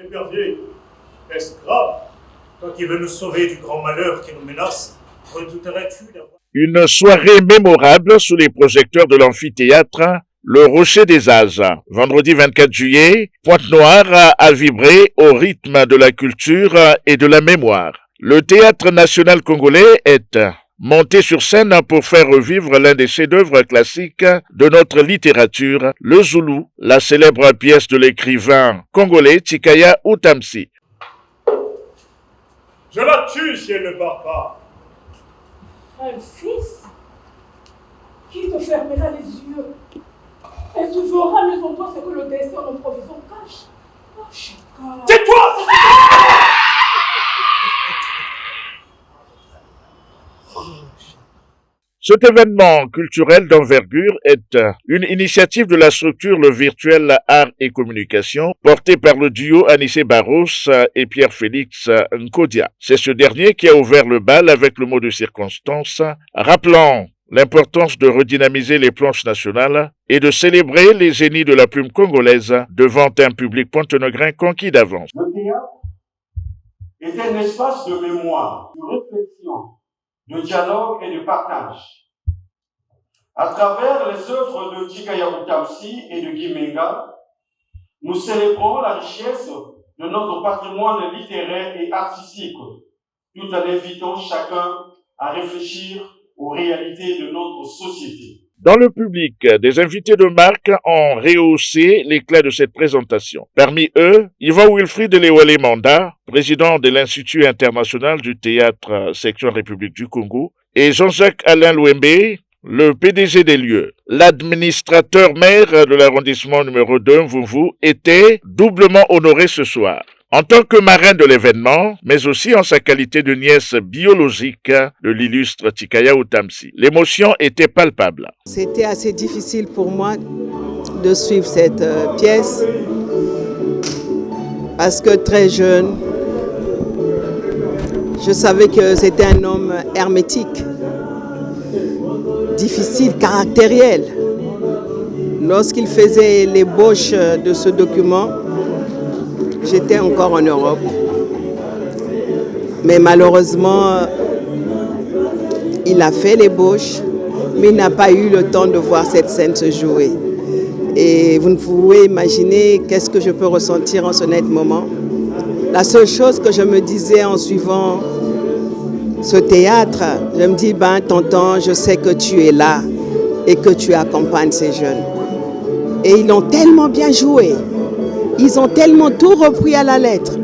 Épervier, est-ce grave? Toi qui veux nous sauver du grand malheur qui nous menace, redouterais-tu d'avoir... Une soirée mémorable sous les projecteurs de l'amphithéâtre Le Rocher des Ases. Vendredi 24 juillet, Pointe-Noire a vibré au rythme de la culture et de la mémoire. Le Théâtre national congolais est monté sur scène pour faire revivre l'un des chefs-d'œuvre classiques de notre littérature, le Zoulou, la célèbre pièce de l'écrivain congolais Tshikaya Outamsi. Je la tue si elle ne part pas. Un fils qui te fermera les yeux et tu verras mieux en toi ce que le destin en provision cache. Oh, Chaka. Tais-toi! Cet événement culturel d'envergure est une initiative de la structure Le Virtuel Art et Communication, portée par le duo Anissé Barros et Pierre-Félix Nkodia. C'est ce dernier qui a ouvert le bal avec le mot de circonstance, rappelant l'importance de redynamiser les planches nationales et de célébrer les génies de la plume congolaise devant un public pontenogrin conquis d'avance. Le théâtre est un espace de mémoire, de réflexion, de dialogue et de partage. À travers les œuvres de Tshikaya Outamsi et de Guy Menga, nous célébrons la richesse de notre patrimoine littéraire et artistique, tout en invitant chacun à réfléchir aux réalités de notre société. Dans le public, des invités de marque ont rehaussé l'éclat de cette présentation. Parmi eux, Yvan Wilfried Lewale Manda, président de l'Institut international du théâtre section République du Congo, et Jean-Jacques Alain Louembe, le PDG des lieux. L'administrateur maire de l'arrondissement numéro 2, Mvumvu, était doublement honoré ce soir. En tant que marin de l'événement, mais aussi en sa qualité de nièce biologique de l'illustre Tshikaya Outamsi. L'émotion était palpable. C'était assez difficile pour moi de suivre cette pièce parce que très jeune, je savais que c'était un homme hermétique, difficile, caractériel. Lorsqu'il faisait l'ébauche de ce document, j'étais encore en Europe. Mais malheureusement, il a fait l'ébauche, mais il n'a pas eu le temps de voir cette scène se jouer. Et vous ne pouvez imaginer qu'est-ce que je peux ressentir en ce net moment. La seule chose que je me disais en suivant ce théâtre, je me dis, tonton, je sais que tu es là et que tu accompagnes ces jeunes. Et ils ont tellement bien joué, ils ont tellement tout repris à la lettre,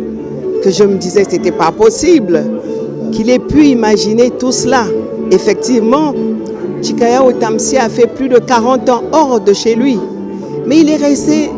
que je me disais que ce n'était pas possible qu'il ait pu imaginer tout cela. Effectivement, Tshikaya Outamsi a fait plus de 40 ans hors de chez lui, mais il est resté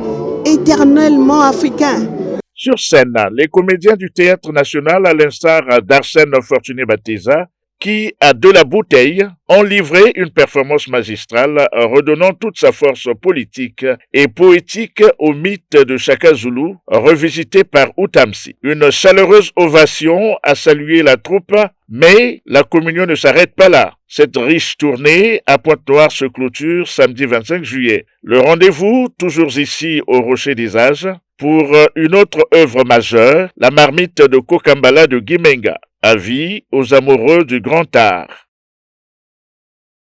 éternellement africain. Sur scène, les comédiens du Théâtre national, à l'instar d'Arsène Fortuné Bateza, qui, à de la bouteille, ont livré une performance magistrale, redonnant toute sa force politique et poétique au mythe de Chaka Zulu, revisité par Outamsi. Une chaleureuse ovation a salué la troupe, mais la communion ne s'arrête pas là. Cette riche tournée à Pointe-Noire se clôture samedi 25 juillet. Le rendez-vous, toujours ici au Rocher des Ases, pour une autre œuvre majeure, la marmite de Kokambala de Guy Menga. Avis aux amoureux du grand art.